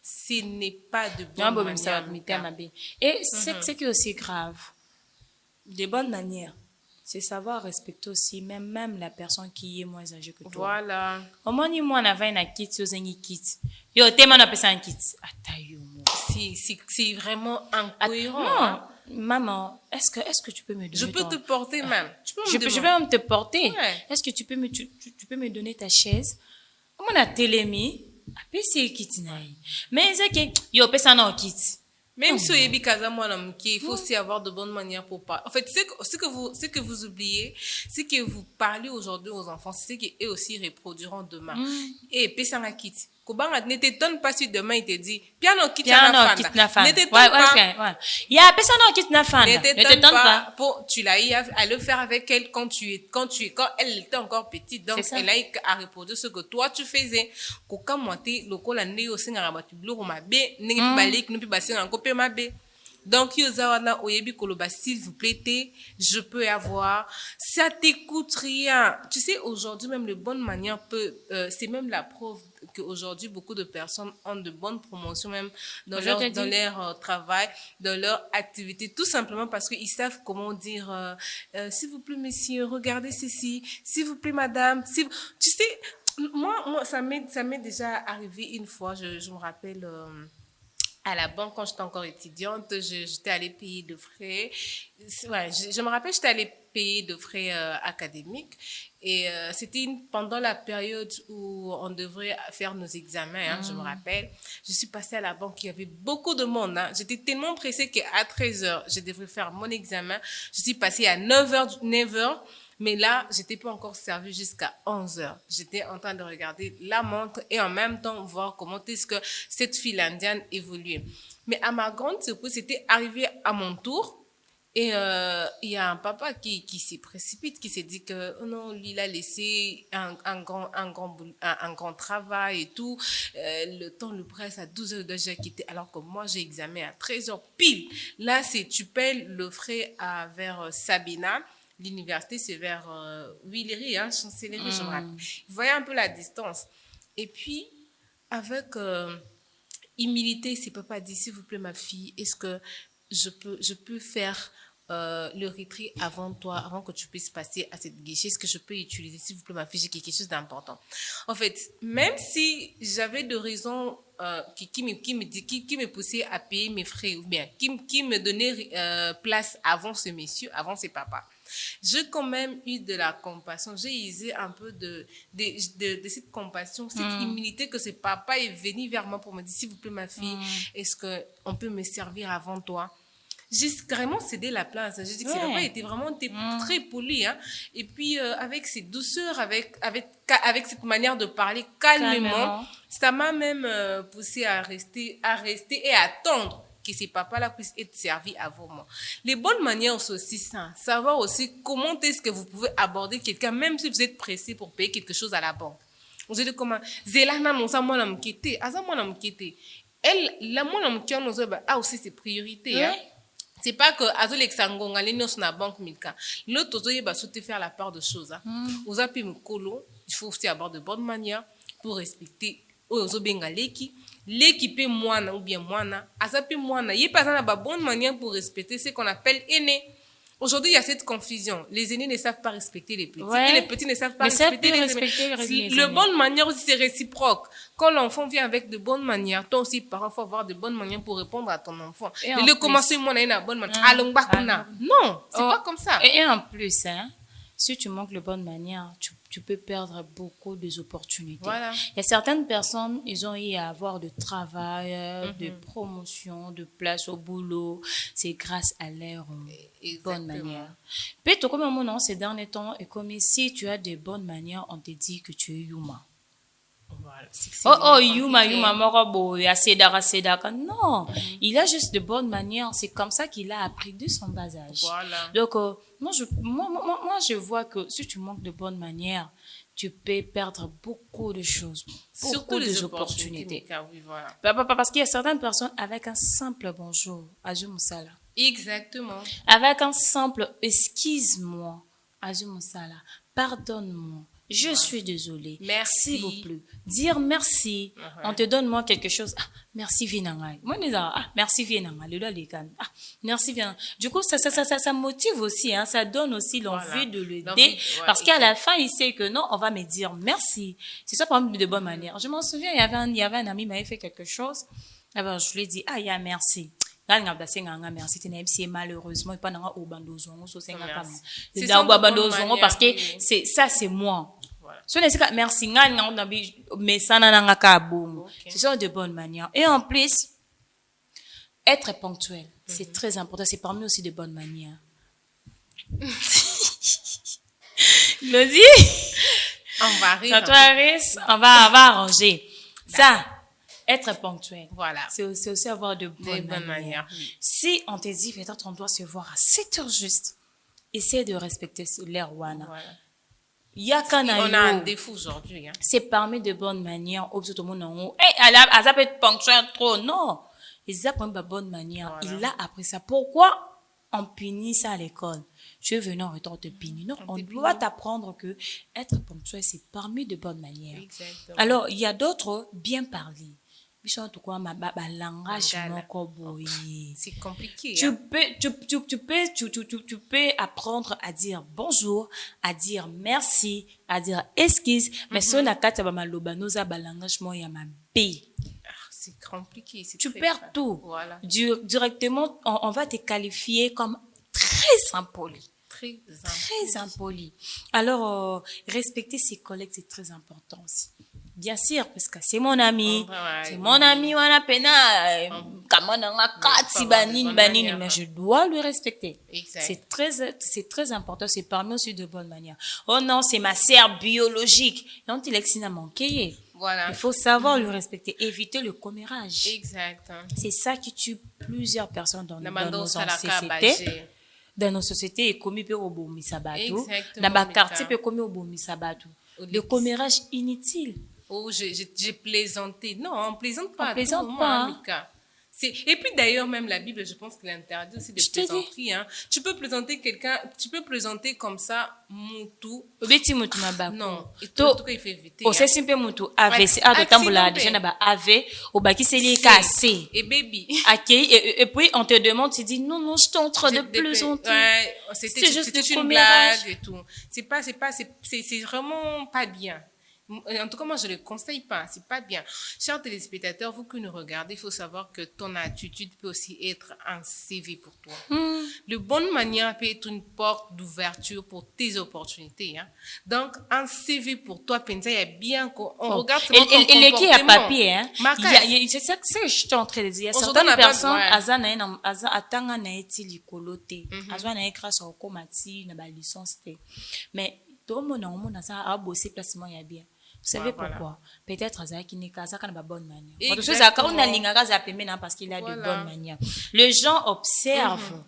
ce n'est pas de bonne manière. Et c'est que aussi grave. De bonne manière. C'est savoir respecter aussi même la personne qui est moins âgée que toi. Voilà. Au moins, moi, on avait un kit, yo, t'es mon appel un kit. C'est vraiment incohérent. Non. Hein? Maman, est-ce que tu peux me donner Je peux te porter même. Je peux même te porter. Ouais. Est-ce que tu peux me donner ta chaise? On a télémi. Après, c'est kit. Mais c'est que, yo, pesa non kit. Même si il faut aussi avoir de bonnes manières pour parler. En fait, ce que vous oubliez, c'est que vous parlez aujourd'hui aux enfants, c'est qu'eux aussi reproduiront demain. Et pesa na kit. Ne t'étonne pas si demain il te dit piano quitte na fan. Ne t'étonne pas. Il y a personne qui quitte na fan. Ne t'étonne pas. Tu l'as eu à le faire avec elle quand elle était encore petite. Donc elle a eu à reproduire ce que toi tu faisais. Koka monter le col ande au singa ba tu bloro mabe n'engi balik n'pi basinga ngopé mabe. Donc, s'il vous plaît, je peux avoir. Ça t'écoute rien. Tu sais, aujourd'hui, même les bonnes manières c'est même la preuve qu'aujourd'hui, beaucoup de personnes ont de bonnes promotions, même dans leur travail, dans leur activité, tout simplement parce qu'ils savent comment dire, s'il vous plaît, monsieur, regardez ceci, s'il vous plaît, madame, tu sais, moi, ça m'est déjà arrivé une fois, je me rappelle, à la banque, quand j'étais encore étudiante, j'étais allée payer de frais. Ouais, je me rappelle, j'étais allée payer de frais académiques. Et c'était pendant la période où on devrait faire nos examens, hein, je me rappelle. Je suis passée à la banque, il y avait beaucoup de monde. Hein. J'étais tellement pressée qu'à 13h, je devrais faire mon examen. Je suis passée à 9h. Mais là, j'étais pas encore servie jusqu'à 11h. J'étais en train de regarder la montre et en même temps voir comment est-ce que cette file indienne évoluait. Mais à ma grande surprise, c'était arrivé à mon tour et il y a un papa qui s'est précipité, qui s'est dit que oh non, lui il a laissé un grand travail et tout. Le temps le presse à 12h de j'ai quitté alors que moi j'ai examiné à 13h pile. Là, tu payes le frais vers Sabina. L'université, c'est vers Huilery, hein, Chancellerie, je me rappelle. Vous voyez un peu la distance. Et puis, avec humilité, c'est papa dit, s'il vous plaît, ma fille, est-ce que je peux faire le retrait avant toi, avant que tu puisses passer à cette guichet? Est-ce que je peux utiliser, s'il vous plaît, ma fille, j'ai quelque chose d'important. En fait, même si j'avais de raisons qui me poussait à payer mes frais, ou bien qui me donnait place avant ce monsieur, avant ce papa, j'ai quand même eu de la compassion. J'ai usé un peu de cette compassion, cette humilité que ce papa est venu vers moi pour me dire, s'il vous plaît, ma fille, est-ce qu'on peut me servir avant toi? J'ai carrément cédé la place. J'ai dit que ce papa était vraiment très poli. Hein. Et puis, avec ses douceurs, avec cette manière de parler calmement, ça m'a même poussé à rester et à attendre que ces papas-là puissent être servis avant moi. Les bonnes manières, c'est aussi ça. Savoir aussi comment est-ce que vous pouvez aborder quelqu'un, même si vous êtes pressé pour payer quelque chose à la banque. Vous allez comment? Zélana, non, ça, moi, n'a m'quitté. Ah, ça, moi, n'a m'quitté. Elle, la moi, n'a m'quitté, aussi ses priorités, hein. C'est pas que Azolek Sangonga, les nos na banque Milka. L'autre, il va sauter faire la part de choses. Aux appels colo, il faut aussi avoir de bonnes manières pour respecter aux obengaleki. L'équipe moine ou bien moine, azapi moine. Il n'y a pas de bonne manière pour respecter ce qu'on appelle aîné. Aujourd'hui, il y a cette confusion. Les aînés ne savent pas respecter les petits. Et les petits ne savent pas respecter les aînés. Le bonne manière aussi, c'est réciproque. Quand l'enfant vient avec de bonnes manières, toi aussi, parents, il faut avoir de bonnes manières pour répondre à ton enfant. Et le commencer, moi, on a une bonne manière. Non, c'est pas comme ça. Et en plus, hein, si tu manques de bonne manière, tu peux perdre beaucoup d'opportunités. Voilà. Il y a certaines personnes, ils ont eu à avoir de travail, de promotion, de place au boulot. C'est grâce à leur bonne manière. Peut-être comme mon nom ces derniers temps, et comme si tu as des bonnes manières, on te dit que tu es Yuma. Voilà. Yuma, morobo, asedaka. Non, il a juste de bonnes manières. C'est comme ça qu'il a appris de son bas âge. Voilà. Donc, moi, je vois que si tu manques de bonnes manières, tu peux perdre beaucoup de choses. Surtout les opportunités. Oui, voilà. Parce qu'il y a certaines personnes avec un simple bonjour, Azumusala. Exactement. Avec un simple excuse-moi, Azumusala, pardonne-moi. Je suis désolée. Merci. S'il vous plaît. Dire merci. On te donne moi quelque chose. Ah, merci Vinanga. Moi, merci Vinanga. Merci Vinanga. Du coup, ça motive aussi, hein. Ça donne aussi l'envie de l'aider. Parce qu'à la fin, il sait que non, on va me dire merci. C'est ça, par exemple, de bonne manière. Je m'en souviens, il y avait un ami qui m'avait fait quelque chose. Alors, je lui ai dit, il y a merci. Merci, malheureusement, il n'y a pas de parce que c'est moi. Merci. Ce sont de bonnes manières. Et en plus, être ponctuel, c'est très important. C'est parmi aussi de bonnes manières. Glody, on va rire. On va arranger. Ça, être ponctuel. Voilà. C'est aussi avoir de bonnes manières. Oui. Si on te dit, peut-être on doit se voir à 7 heures juste, essaie de respecter l'heure wana. Voilà. On a un défaut aujourd'hui. Hein. C'est parmi de bonnes manières. Ça peut être ponctuel trop. Non. Ils apprennent de bonne manière. Voilà. Il a appris ça. Pourquoi on punit ça à l'école? Tu es venu en retard, te punir. Non, on doit t'apprendre que être ponctuel, c'est parmi de bonnes manières. Exactement. Alors, il y a d'autres, bien parler. C'est compliqué. Tu peux apprendre à dire bonjour, à dire merci, à dire excuse, mais si on a quatre c'est compliqué. Tu perds tout. Voilà. Directement, on va te qualifier comme très impoli. Très impoli. Alors, respecter ses collègues, c'est très important aussi. Bien sûr, parce que c'est mon ami. C'est mon ami, on a pena. Mais je dois le respecter. C'est très important. C'est parmi aussi de bonne manière. Oh non, c'est ma sœur biologique. Donc, il a manqué. Voilà. Il faut savoir le respecter. Éviter le commérage. Exact. C'est ça qui tue plusieurs personnes dans nos sociétés. Dans nos sociétés, et commis au beau misabatu. Dans ma quartier, peut commis au beau misabatu. Le commérage inutile. Oh, j'ai plaisanté. Non, on plaisante pas. On plaisante pas. Mika. Et puis d'ailleurs, même la Bible, je pense qu'elle interdit aussi des plaisanteries. Hein. Tu peux plaisanter quelqu'un, tu peux plaisanter comme ça, mutu. Non, et tout cas, il fait éviter. C'est simple mutu. AVC, AV, au baki c'est les cassé. Et baby. Et puis on te demande, tu dis non, je suis en train de plaisanter. Ouais, c'était juste une blague et tout. C'est vraiment pas bien. En tout cas, moi, je ne le conseille pas. C'est pas bien. Chers téléspectateurs, vous que nous regardez, il faut savoir que ton attitude peut aussi être un CV pour toi. Le bonne manière peut être une porte d'ouverture pour tes opportunités. Hein. Donc, un CV pour toi, Penza, il y a bien qu'on regarde ton comportement. Et les qui a papier, hein. C'est ça que je suis en train de dire. Il y a certaines personnes, Azana na eti likolote. Azana na grâce au komati, na ba licence. Mais tout le monde a ça à bosser placement, il y a bien. Vous savez pourquoi? Peut-être qu'il n'est pas de bonne manière. Parce qu'il a de bonnes manières. Les gens observent.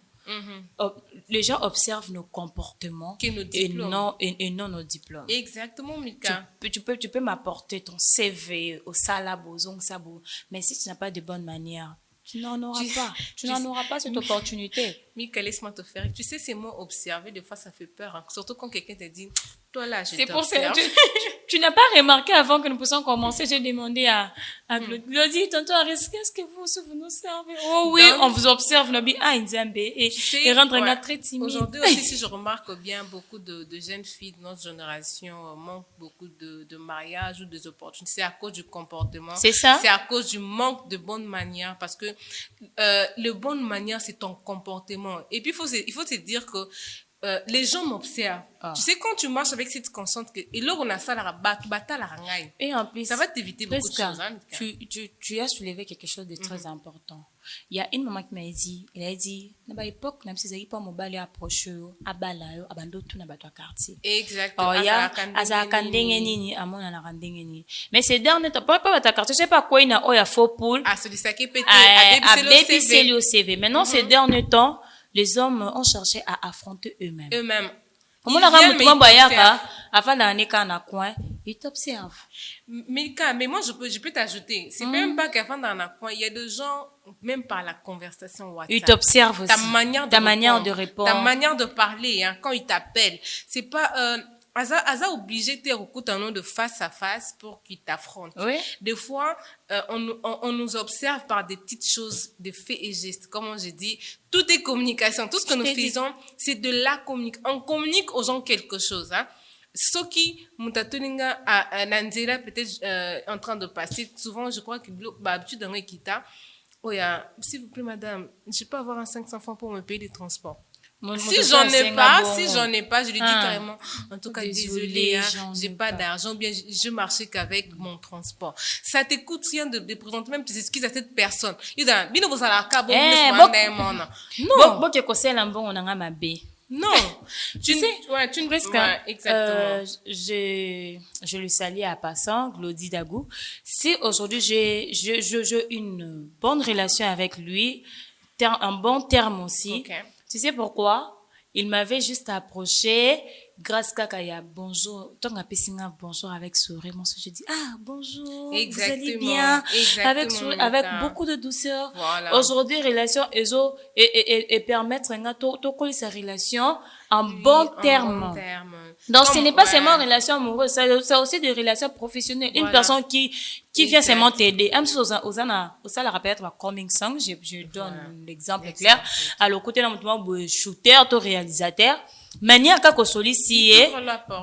Les gens observent nos comportements et non nos diplômes. Exactement, Mika. Tu peux m'apporter ton CV au salabo, mais si tu n'as pas de bonnes manières, tu n'en auras pas. Tu n'en auras pas cette opportunité. Mika, laisse-moi te faire. Tu sais, ces mots observer, des fois, ça fait peur. Hein. Surtout quand quelqu'un te dit, toi là, je t'observe. C'est pour ça que tu n'as pas remarqué avant que nous puissions commencer. J'ai demandé à Glody, tonton Aris, qu'est-ce que vous nous servez? Oh oui, donc, on vous observe, et rendre un gars très timide. Aujourd'hui aussi, si je remarque bien, beaucoup de jeunes filles de notre génération manquent beaucoup de mariages ou des opportunités. C'est à cause du comportement. C'est ça? C'est à cause du manque de bonnes manières. Parce que le bonne manière, c'est ton comportement. Et puis, il faut se dire que les gens m'observent. Tu sais, quand tu marches avec cette conscience que et là on a ça et en plus ça va t'éviter beaucoup de choses, hein, tu as soulevé quelque chose de très important. Il y a une maman qui m'a dit, elle a dit na époque même si ça pas mobile approche abala yo abando tout na bato quartier. Exactement. Il y a azaka ndenge nini amona na ndenge nini. Mais ces derniers temps pas bato quartier, je sais pas quoi ina oya faux poule. Ah celui ça qui pété à au CV. Maintenant ces derniers temps les hommes ont cherché à affronter eux-mêmes. Comment on a ramené mon boyaka avant d'aller dans un coin, ils t'observent. Mais moi je peux t'ajouter, c'est même pas qu'avant dans un coin, il y a des gens même par la conversation WhatsApp. Ils t'observent aussi. Ta manière de répondre, ta manière de parler, hein, quand ils t'appellent, c'est pas Aza obligé de recouter un nom de face à face pour qu'ils t'affrontent. Oui. Des fois, on nous observe par des petites choses, des faits et gestes. Comme j'ai dit, tout est communication. Tout ce que nous faisons, c'est de la communication. On communique aux gens quelque chose. Hein. Ce qui, Moutatoninga, à Nanzela, peut-être en train de passer, souvent, je crois que l'habitude d'un équita, oh, s'il vous plaît, madame, je peux avoir un 500 francs pour me payer les transports. Si j'en ai pas, je lui dis carrément, en tout cas, désolé, hein, j'ai pas d'argent, bien, je marchais qu'avec mon transport. Ça te coûte rien de présenter même tes excuses à cette personne. Il dit, bino vous allez à cabo, non. Tu sais, tu presque, exactement. Je le salue à passant, Glody Dagou. Si aujourd'hui j'ai une bonne relation avec lui, un bon terme aussi. Okay. Tu sais pourquoi? Il m'avait juste approché, grâce à bonjour. Tant qu'à Pessinga, bonjour avec sourire. Moi, je dis, bonjour. Exactement. Vous allez bien? Avec beaucoup de douceur. Voilà. Aujourd'hui, relation, et permettre to coller sa relation en bon terme. Donc, ce n'est pas seulement une relation amoureuse, c'est aussi des relations professionnelles. Voilà. Une personne qui vient seulement t'aider. Même si ça la rappelle être coming song, je donne l'exemple clair. Alors, côté d'un shooter, ton réalisateur, manière qu'à solliciter,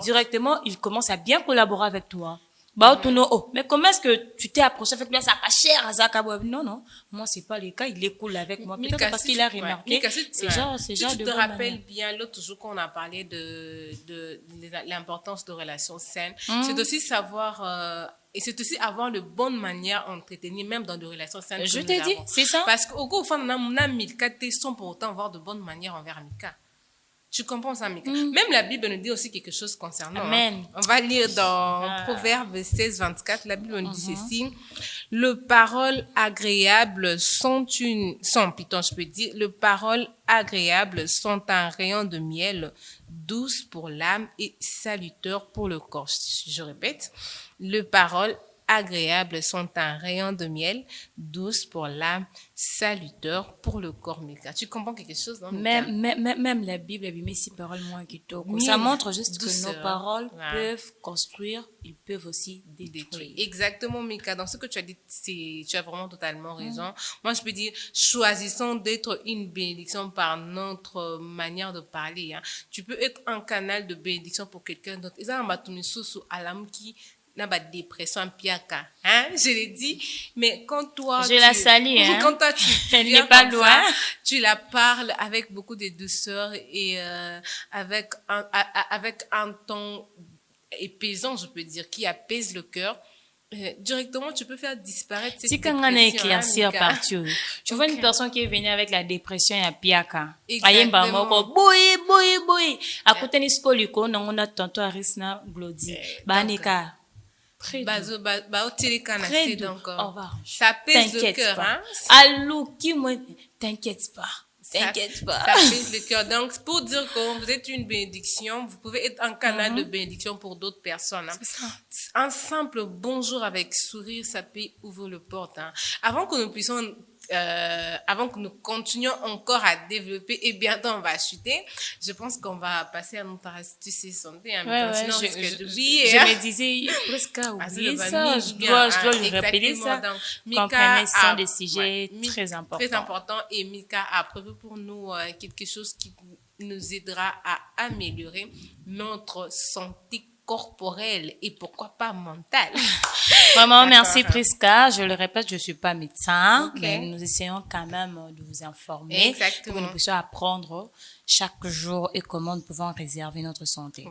directement, il commence à bien collaborer avec toi. Mais comment est-ce que tu t'es approché avec lui, ça pas cher à Zakabo? Non, moi c'est pas le cas, il est cool avec moi. Peut-être parce qu'il a remarqué. C'est genre tu te rappelles bien l'autre jour qu'on a parlé de l'importance de relations saines. C'est aussi savoir, et c'est aussi avoir de bonnes manières à entretenir, même dans des relations saines. Je t'ai dit, c'est ça. Parce qu'au fond, on a Milka, sans pour autant avoir de bonnes manières envers Mika. Tu comprends ça, Mika? Même la Bible nous dit aussi quelque chose concernant. Amen. On va lire dans Proverbes 16, 24. La Bible nous dit ceci. Le paroles agréables le paroles agréables sont un rayon de miel, douce pour l'âme et saluteur pour le corps. Je répète. Le paroles agréables sont un rayon de miel, douce pour l'âme, saluteur pour le corps. Mika. Tu comprends quelque chose, non, Mika? Même la Bible a mis ces paroles moins qui toquent. Ça montre juste que nos paroles peuvent construire, ils peuvent aussi détruire. Exactement, Mika. Dans ce que tu as dit, tu as vraiment totalement raison. Moi, je peux dire, choisissons d'être une bénédiction par notre manière de parler. Hein. Tu peux être un canal de bénédiction pour quelqu'un d'autre. Et ça, on va tourner sous alam qui n'a pas de dépression piaka, hein, je l'ai dit, mais quand toi la salue, hein. Quand toi tu elle n'est pas loin, ça, tu la parles avec beaucoup de douceur et avec un ton épaisant, je peux dire, qui apaise le cœur. Directement, tu peux faire disparaître cette dépression. Éclaircir partout. Tu vois une personne qui est venue avec la dépression et à piaka. Exactement. Boui. À côté de ce qu'on a, on a tantôt à Risna Glody. Banika. Très doux. Donc, ça pèse le cœur, hein. Allô, t'inquiète pas. Ça pèse le cœur. Donc, pour dire que vous êtes une bénédiction, vous pouvez être un canal de bénédiction pour d'autres personnes. Hein. Un simple bonjour avec sourire, ça peut ouvrir le porte. Hein. Avant que nous continuions encore à développer et bientôt on va chuter, je pense qu'on va passer à notre astuce et santé. Hein, sinon, je me disais, presque oublié ça. Je dois lui rappeler ça. Donc, Mika sont des sujets très importants. Très importants et Mika a prévu pour nous quelque chose qui nous aidera à améliorer notre santé corporelle et pourquoi pas mentale. Vraiment, merci Prisca. Je le répète, je ne suis pas médecin, Ok. mais nous essayons quand même de vous informer Exactement. pour que nous puissions apprendre chaque jour et comment nous pouvons réserver notre santé.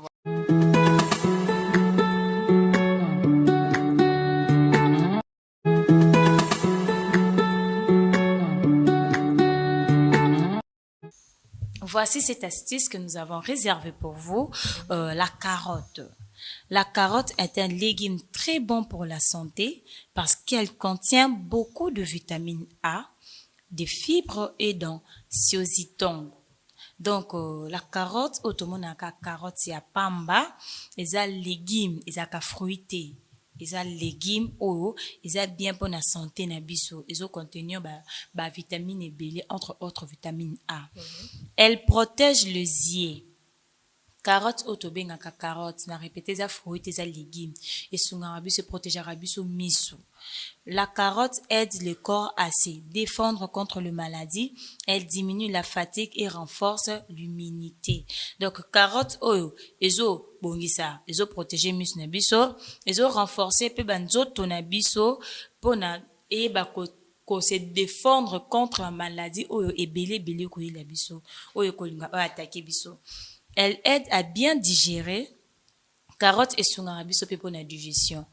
Voici cette astuce que nous avons réservée pour vous, la carotte. La carotte est un légume très bon pour la santé parce qu'elle contient beaucoup de vitamine A, des fibres et d'un siositone. Donc, la carotte, automonaka carotte, c'est à pamba, les légumes, les fruité. Eza légumes oyo eza bien pour la santé na biso ezo contenir ba vitamine ebele entre autres vitamine A. Elle protège les yeux. Carotte otobengaka carotte na répéter eza fruit eza légumes esungaka biso protégera biso miso. La carotte aide le corps à se défendre contre les maladies, elle diminue la fatigue et renforce l'immunité. Donc carotte oyo ezo bongisa ezo protéger miso na biso ezo renforcer pe banzoto na biso pona eba ko se défendre contre la maladie oyo ebele ko yela biso oyo kolinga ba attaquer biso. Elle aide à bien digérer. Carotte et sungarabiso pour la digestion.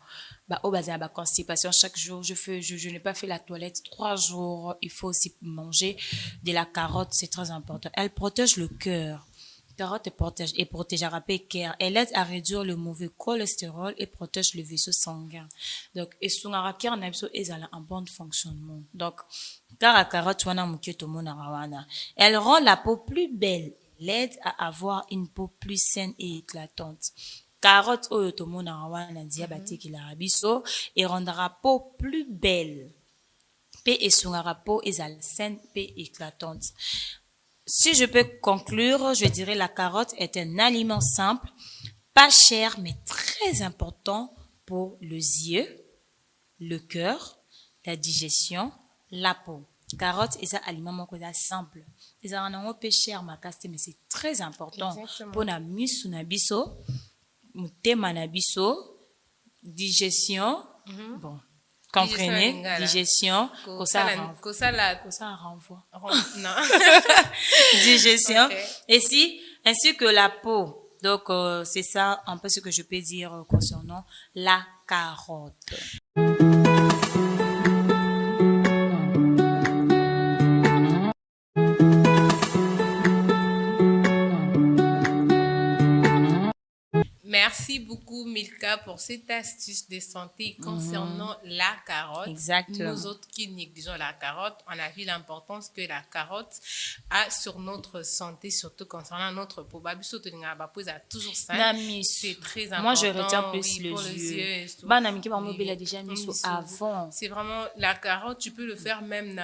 Constipation chaque jour. Je n'ai pas fait la toilette 3 jours. Il faut aussi manger de la carotte. C'est très important. Elle protège le cœur. Carotte protégera le cœur. Elle aide à réduire le mauvais cholestérol et protège le vaisseau sanguin. Donc, et sungarabiso est en bon fonctionnement. Donc, car la carotte, elle rend la peau plus belle. L'aide à avoir une peau plus saine et éclatante. Carotte oyo tomona wana diabétique la rabiso et rendra peau plus belle. Pe esungara peau ezala saine pe éclatante. Si je peux conclure, je dirais la carotte est un aliment simple, pas cher mais très important pour les yeux, le cœur, la digestion, la peau. Carotte est un aliment simple. C'est un aliment peu cher, mais c'est très important. Exactement. Pour la misu na biso, mutema na biso, digestion, bon, comprenez, digestion, ça renvoie. Non. Digestion, Okay. et si, ainsi que la peau. Donc, c'est ça un peu ce que je peux dire concernant la carotte. Merci beaucoup, Milka, pour cette astuce de santé concernant la carotte. Exactement. Nous autres qui négligeons la carotte, on a vu l'importance que la carotte a sur notre santé, surtout concernant notre peau. Elle a toujours ça. C'est très important. Moi, je retiens plus pour les yeux. Oui. A déjà mis avant. C'est vraiment la carotte, tu peux le faire même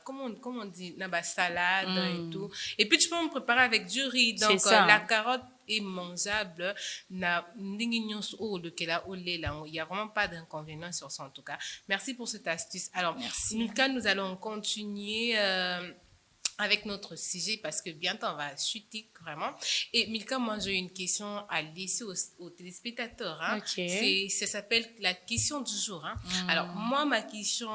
comment on dit, salade et tout. Et puis, tu peux me préparer avec du riz. Donc, la carotte est mangeable. Il n'y a vraiment pas d'inconvénient sur ça en tout cas. Merci pour cette astuce. Alors, Milka, nous allons continuer avec notre sujet parce que bientôt on va chuter vraiment. Et Milka, moi j'ai une question à laisser aux téléspectateurs. Hein. Okay. Ça s'appelle la question du jour. Hein. Alors moi ma question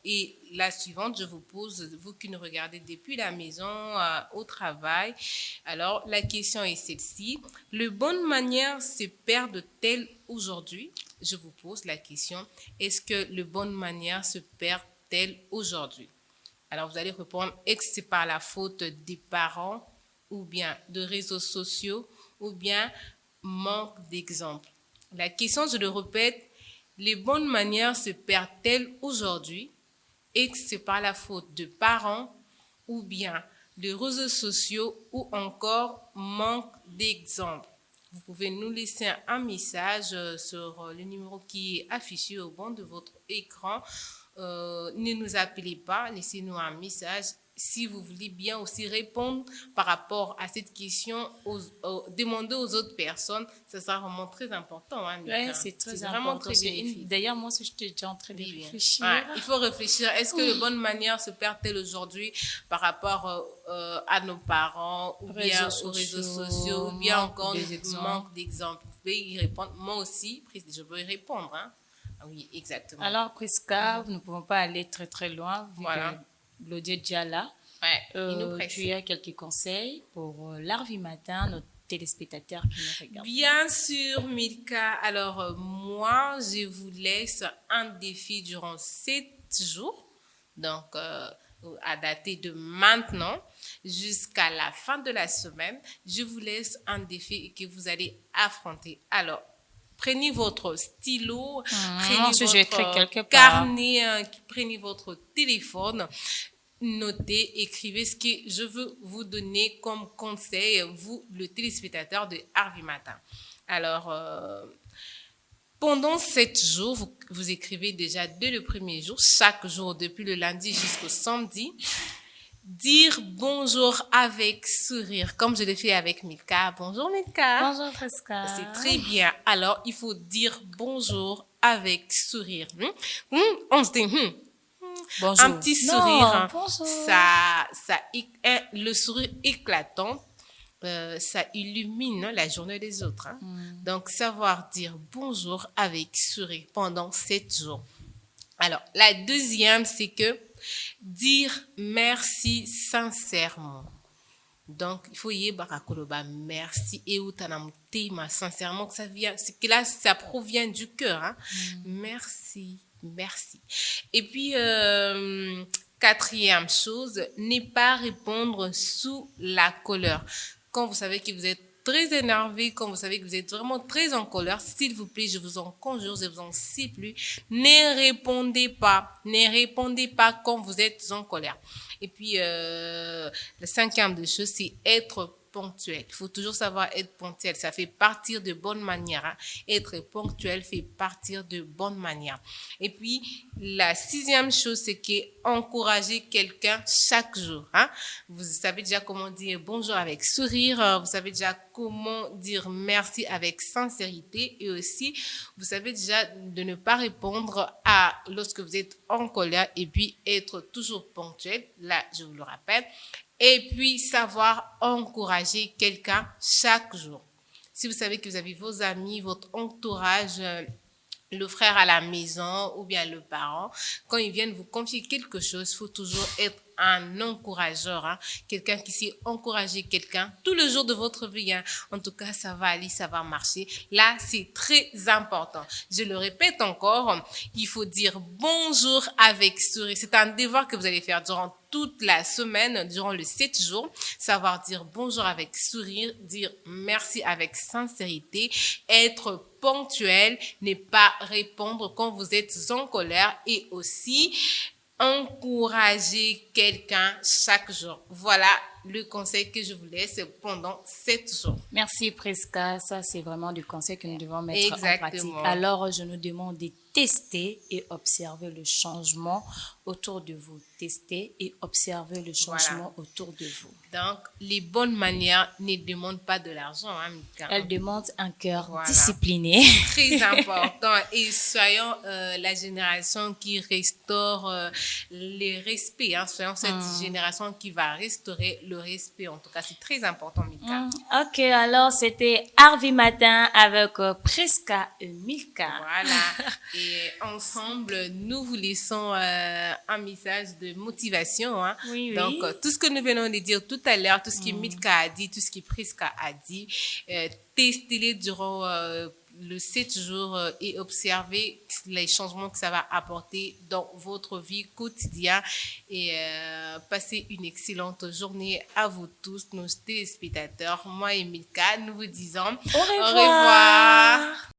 est la suivante. Je vous pose, vous qui nous regardez depuis la maison, au travail. Alors la question est celle-ci. Les bonnes manières se perdent-elles aujourd'hui? Je vous pose la question. Est-ce que les bonnes manières se perdent-elles aujourd'hui? Alors, vous allez répondre, est-ce que c'est par la faute des parents ou bien de réseaux sociaux ou bien manque d'exemple? La question, je le répète, les bonnes manières se perdent-elles aujourd'hui? Est-ce que c'est par la faute de parents ou bien de réseaux sociaux ou encore manque d'exemple? Vous pouvez nous laisser un message sur le numéro qui est affiché au bord de votre écran. Ne nous appelez pas, laissez-nous un message. Si vous voulez bien aussi répondre par rapport à cette question, demander aux autres personnes, ça sera vraiment très important. Hein, oui, c'est très vraiment important. Très bénéfique. D'ailleurs, moi, j'étais déjà en train de réfléchir. Il faut réfléchir. Est-ce que les bonnes manières se perdent-elles aujourd'hui par rapport à nos parents ou bien aux réseaux sociaux ou bien encore manque d'exemple? pouvez y répondre. Moi aussi, je peux y répondre. Hein. Ah oui, exactement. Alors, Prisca, nous ne pouvons pas aller très très loin. Voilà. L'audio est déjà là. Ouais, il nous presse. Tu as quelques conseils pour l'Arvi Matin, nos téléspectateurs qui nous regardent? Bien sûr, Milka. Alors, moi, je vous laisse un défi durant 7 jours. Donc, à dater de maintenant jusqu'à la fin de la semaine, je vous laisse un défi que vous allez affronter. Alors, prenez votre stylo, prenez votre carnet, prenez votre téléphone, notez, écrivez ce que je veux vous donner comme conseil, vous, le téléspectateur de Arvi Matin. Alors, pendant 7 jours, vous écrivez déjà dès le premier jour, chaque jour, depuis le lundi jusqu'au samedi, dire bonjour avec sourire, comme je l'ai fait avec Milka. Bonjour Milka. Bonjour Prisca. C'est très bien. Alors, il faut dire bonjour avec sourire. On se dit bonjour. Un petit sourire. Non, bonjour. Le sourire éclatant. Ça illumine la journée des autres. Hein. Donc, savoir dire bonjour avec sourire pendant 7 jours. Alors, la deuxième, c'est que dire merci sincèrement. Donc, il faut y aller, merci et sincèrement, que là, ça provient du cœur. Hein. Merci. Et puis, quatrième chose, ne pas répondre sous la colère. Quand vous savez que vous êtes très énervé, quand vous savez que vous êtes vraiment très en colère, s'il vous plaît, je vous en conjure, je vous en supplie, ne répondez pas. Ne répondez pas quand vous êtes en colère. Et puis, la cinquième des choses, c'est être ponctuel. Il faut toujours savoir être ponctuel. Ça fait partir de bonne manière. Hein. Être ponctuel fait partir de bonne manière. Et puis, la sixième chose, c'est qu'encourager quelqu'un chaque jour. Hein. Vous savez déjà comment dire bonjour avec sourire. Vous savez déjà comment dire merci avec sincérité. Et aussi, vous savez déjà de ne pas répondre lorsque vous êtes en colère et puis être toujours ponctuel. Là, je vous le rappelle. Et puis, savoir encourager quelqu'un chaque jour. Si vous savez que vous avez vos amis, votre entourage, le frère à la maison ou bien le parent, quand ils viennent vous confier quelque chose, il faut toujours être un encourageur, hein? Quelqu'un qui sait encourager quelqu'un tout le jour de votre vie. Hein? En tout cas, ça va aller, ça va marcher. Là, c'est très important. Je le répète encore, il faut dire bonjour avec sourire. C'est un devoir que vous allez faire durant toute la semaine, durant les 7 jours. Savoir dire bonjour avec sourire, dire merci avec sincérité, être ponctuel, ne pas répondre quand vous êtes en colère et aussi encourager quelqu'un chaque jour. Voilà le conseil que je vous laisse pendant 7 jours. Merci Prisca, ça c'est vraiment du conseil que nous devons mettre en pratique. Exactement. Alors je nous demande de tester et observer le changement autour de vous. Tester et observer le changement autour de vous. Donc, les bonnes manières ne demandent pas de l'argent, hein, Mika. Elles demandent un cœur discipliné. Très important. Et soyons la génération qui restaure le respect. Hein. Soyons cette génération qui va restaurer le respect. En tout cas, c'est très important, Mika. Ok, alors c'était Arvi Matin avec Prisca et Milka. Voilà. Et ensemble, nous vous laissons un message de motivation. Hein. Oui. Donc, tout ce que nous venons de dire tout à l'heure, tout ce que Milka a dit, tout ce que Prisca a dit, testez-les durant le 7 jours et observez les changements que ça va apporter dans votre vie quotidienne. Et passez une excellente journée à vous tous, nos téléspectateurs. Moi et Milka, nous vous disons au revoir.